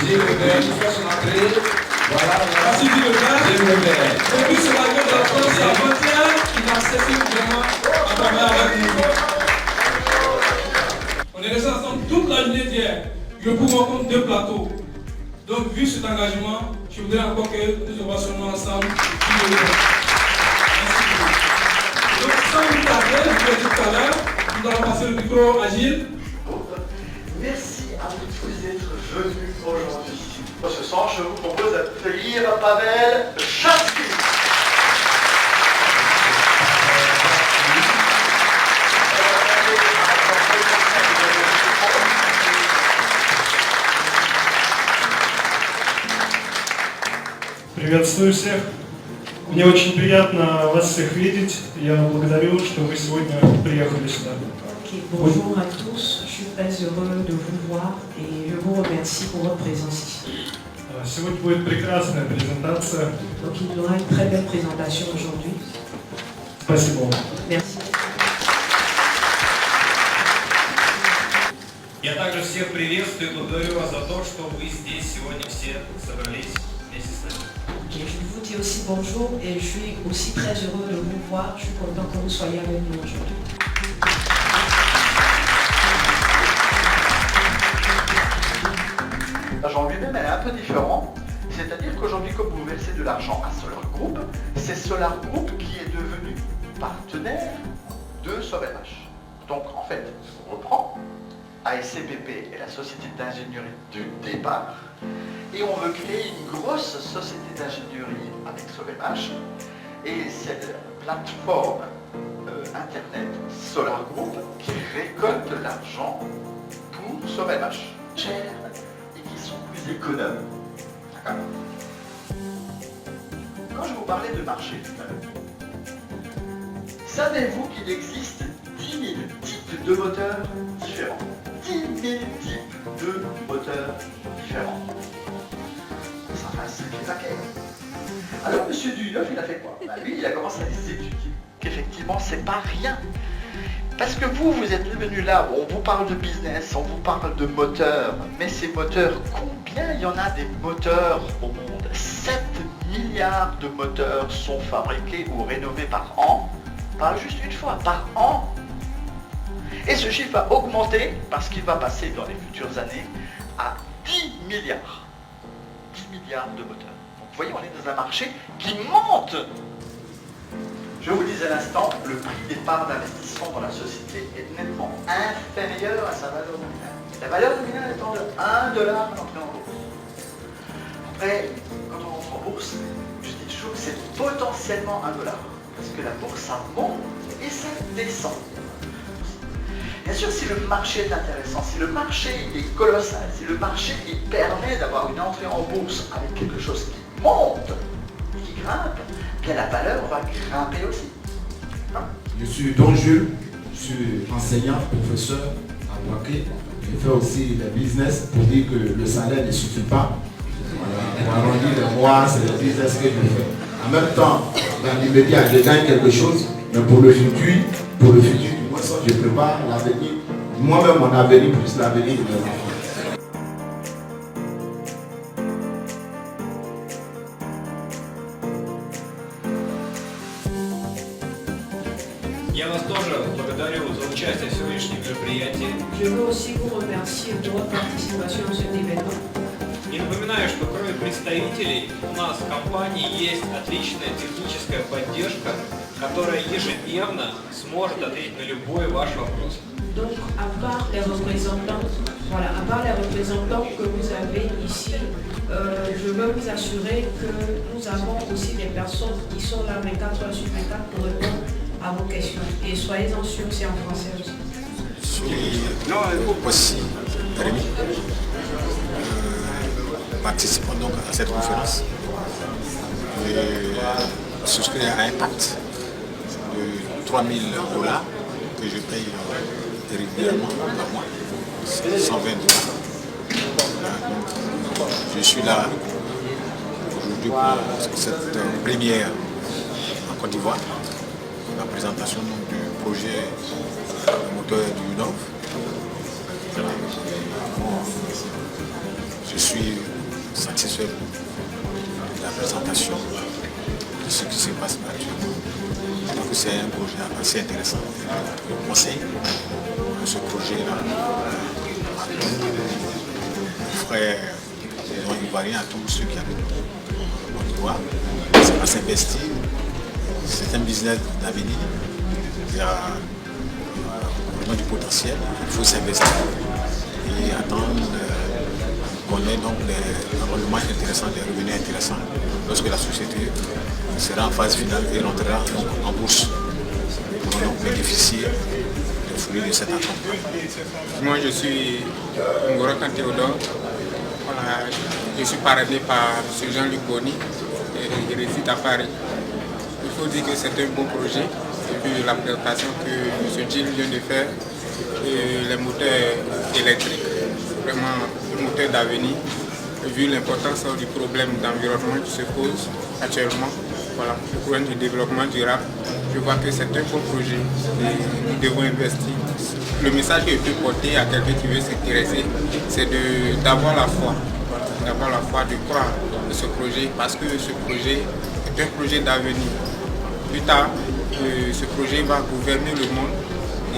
Gilles Weber, il fait son entrée. Voilà, merci Gilles Weber. Depuis ce matin de la France, avant-hier, il a cessé vraiment à travailler avec nous. On est restés ensemble toute la journée d'hier. Je vous rencontre deux plateaux. Donc, vu cet engagement, je voudrais encore que nous avancions ensemble. Donc, sans vous tarder, je vous l'ai dit tout à l'heure, nous allons passer le micro à Gilles. Merci à vous tous d'être venus aujourd'hui. Dans ce sens, je vous propose d'accueillir Pavel Chatsky. Приветствую всех. Мне очень приятно вас всех видеть. Я благодарю, что вы сегодня приехали сюда. Bonjour à tous, je suis très heureux de vous voir et je vous remercie pour votre présence ici. Сегодня будет прекрасная презентация. Donc il y aura une très belle présentation aujourd'hui. Спасибо. Merci. Я также всех приветствую и благодарю вас за то, что вы здесь сегодня все собрались вместе с нами. Je vous dis aussi bonjour et je suis aussi très heureux de vous voir. Je suis content que vous soyez avec nous aujourd'hui. L'argent lui-même, elle est un peu différent. C'est-à-dire qu'aujourd'hui, comme vous versez de l'argent à Solar Group, c'est Solar Group qui est devenu partenaire de SauveMH. Donc en fait, on reprend, ASCPP est la société d'ingénierie du départ, et on veut créer une grosse société d'ingénierie avec SauveMH, et cette plateforme internet Solar Group qui récolte l'argent pour SauveMH. Cher et qui sont plus économes. D'accord ? Quand je vous parlais de marché, savez-vous qu'il existe 10 000 types de moteurs différents? 10 000 types de moteurs différents. Ça fait un sacré paquet. Alors M. Duneuf, il a fait quoi? Lui, il a commencé à les étudier. Qu'effectivement, c'est pas rien. Parce que vous êtes venu là, on vous parle de business, on vous parle de moteurs, mais ces moteurs, combien il y en a des moteurs au monde? 7 milliards de moteurs sont fabriqués ou rénovés par an, pas juste une fois, par an. Et ce chiffre va augmenter parce qu'il va passer dans les futures années à 10 milliards. 10 milliards de moteurs. Donc vous voyez, on est dans un marché qui monte. Je vous disais à l'instant, le prix des parts d'investissement dans la société est nettement inférieur à sa valeur nominale. La valeur nominale étant de 1 dollar à l'entrée en bourse. Après, quand on rentre en bourse, je dis toujours que c'est potentiellement 1 dollar. Parce que la bourse, ça monte et ça descend. Bien sûr, si le marché est intéressant, si le marché est colossal, si le marché il permet d'avoir une entrée en bourse avec quelque chose qui monte, qui grimpe, bien la valeur va grimper aussi. Hein? Je suis Don Jules, je suis enseignant, professeur à Boaké. Je fais aussi le business pour dire que le salaire ne suffit pas. Voilà, pour arrondir les mois, c'est le business que je fais. En même temps, dans l'immédiat, je gagne quelque chose, mais pour le futur, du moins, je prépare l'avenir. Moi-même, mon avenir plus l'avenir de mes enfants. Я вас тоже благодарю за участие в сегодняшнем мероприятии. Je veux aussi vous remercier pour votre participation à cet événement. И напоминаю, что кроме представителей у нас в компании есть отличная техническая поддержка, которая ежедневно сможет ответить на любой ваш вопрос. Donc, à part les représentants, que vous avez ici, je veux vous assurer que nous avons aussi des personnes qui sont là 24 heures sur 24 pour répondre à vos questions. Et soyez-en sûrs, c'est en français aussi. Je suis aussi Rémi, participant donc à cette conférence. Je souscris à un pacte de 3 000 $ que je paye régulièrement par mois, 120 $. Donc, je suis là aujourd'hui pour cette première en Côte d'Ivoire, la présentation donc, du projet moteur du Nord. Je suis satisfait de la présentation de ce qui se passe actuellement. Donc c'est un projet assez intéressant. Je conseille ce projet-là à tous les frères ivoiriens, à tous ceux qui habitent en Côte d'Ivoire. C'est pas s'investir, c'est un business d'avenir. Il y a vraiment du potentiel, il faut s'investir et attendre qu'on ait donc des rendements intéressants, des revenus intéressants lorsque la société sera en phase finale et rentrera donc en bourse pour donc bénéficier des fruits de cet accompagnement. Moi je suis Ngoro Théodore, voilà, je suis parrainé par M. Jean-Luc Boni et il réside à Paris. Il faut dire que c'est un beau projet et puis la présentation que M. Gilles vient de faire et les moteurs électriques, vraiment des moteurs d'avenir, vu l'importance du problème d'environnement qui se pose actuellement, voilà, le problème du développement durable, je vois que c'est un bon projet et nous devons investir. Le message que je peux porter à quelqu'un qui veut s'intéresser, c'est d'avoir la foi, d'avoir la foi, de croire en ce projet, parce que ce projet est un projet d'avenir. Plus tard, ce projet va gouverner le monde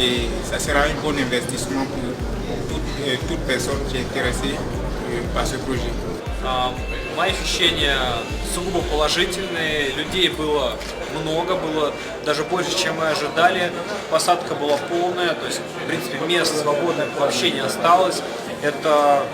et ça sera un bon investissement pour toute personne qui est intéressée par ce projet. Мои ощущения сугубо положительные, людей было много, было даже больше, чем мы ожидали, посадка была полная, то есть, в принципе, мест свободных вообще не осталось. Это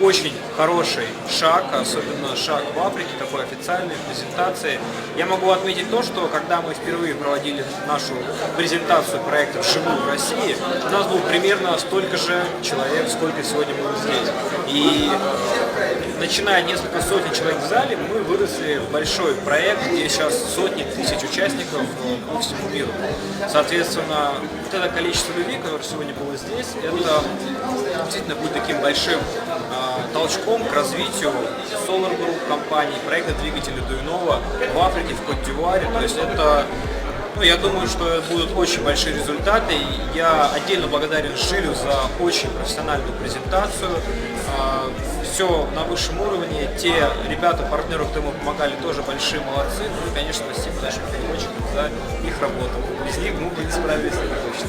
очень хороший шаг, особенно шаг в Африке, такой официальной презентации. Я могу отметить то, что когда мы впервые проводили нашу презентацию проекта вживую в России, у нас было примерно столько же человек, сколько сегодня было здесь. И начиная несколько сотен человек в зале, мы выросли в большой проект, где сейчас сотни тысяч участников по всему миру. Соответственно, вот это количество людей, которое сегодня было здесь, это действительно будет таким большим толчком к развитию Solar Group компаний, проекта двигателя Дуйнова в Африке, в Кот-д'Ивуаре. То есть это, я думаю, что будут очень большие результаты. Я отдельно благодарен Жилю за очень профессиональную презентацию. Все на высшем уровне. Те ребята, партнеры, кто ему помогали, тоже большие молодцы. Ну и, конечно, спасибо нашим переводчикам за их работу. Без них мы бы не справились точно.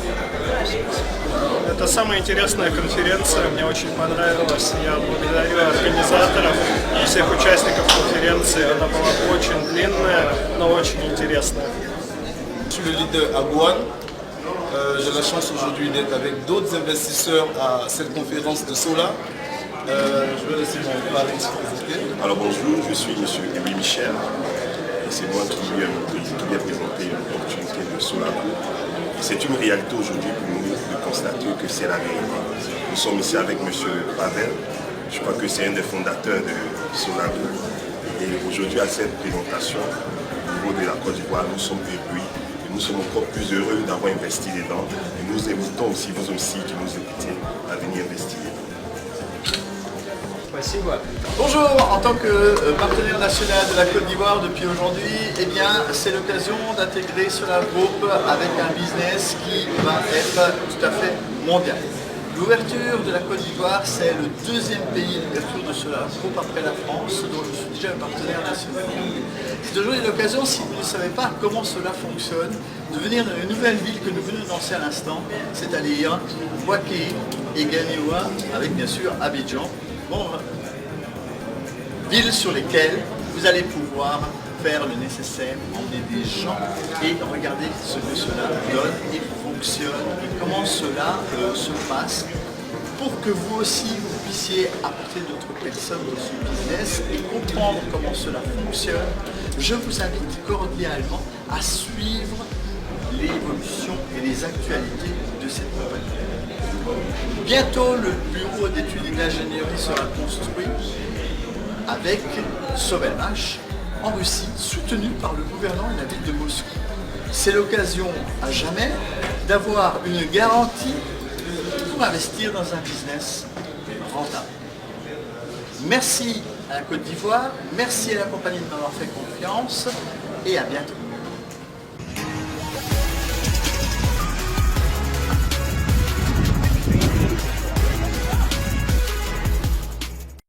Это самая интересная конференция, мне очень понравилось. Я благодарю организаторов и всех участников конференции. Она была очень длинная, но очень интересная. Je suis le leader Agouane. J'ai la chance aujourd'hui d'être avec d'autres investisseurs à cette conférence de Solar. Je vais laisser mon mari se présenter. Alors bonjour, je suis M. Louis Michel et c'est moi qui viens présenter l'opportunité de Solar Group. C'est une réalité aujourd'hui pour nous de constater que c'est la réalité. Nous sommes ici avec M. Pavel, je crois que c'est un des fondateurs de Solar Group. Et aujourd'hui à cette présentation au niveau de la Côte d'Ivoire, nous sommes éblouis. Nous sommes encore plus heureux d'avoir investi dedans et nous invitons aussi vous aussi qui nous écoutez à venir investir dedans. Bonjour, en tant que partenaire national de la Côte d'Ivoire depuis aujourd'hui, eh bien c'est l'occasion d'intégrer Solar Group avec un business qui va être tout à fait mondial. L'ouverture de la Côte d'Ivoire, c'est le deuxième pays d'ouverture de Solar Group après la France, dont je suis déjà un partenaire national. C'est aujourd'hui l'occasion, si vous ne savez pas comment cela fonctionne, de venir dans une nouvelle ville que nous venons d'annoncer à l'instant, c'est-à-dire Bouaké et Ganéoua, avec bien sûr Abidjan. Bon, villes sur lesquelles vous allez pouvoir faire le nécessaire, emmener des gens et regarder ce que cela donne et fonctionne et comment cela se passe pour que vous aussi vous puissiez apporter d'autres personnes dans ce business et comprendre comment cela fonctionne. Je vous invite cordialement à suivre l'évolution et les actualités de cette compagnie. Bientôt, le bureau d'études et d'ingénierie sera construit avec Sovelmash en Russie, soutenu par le gouvernement et la ville de Moscou. C'est l'occasion à jamais d'avoir une garantie pour investir dans un business rentable. Merci à la Côte d'Ivoire, merci à la compagnie de m'avoir fait confiance et à bientôt.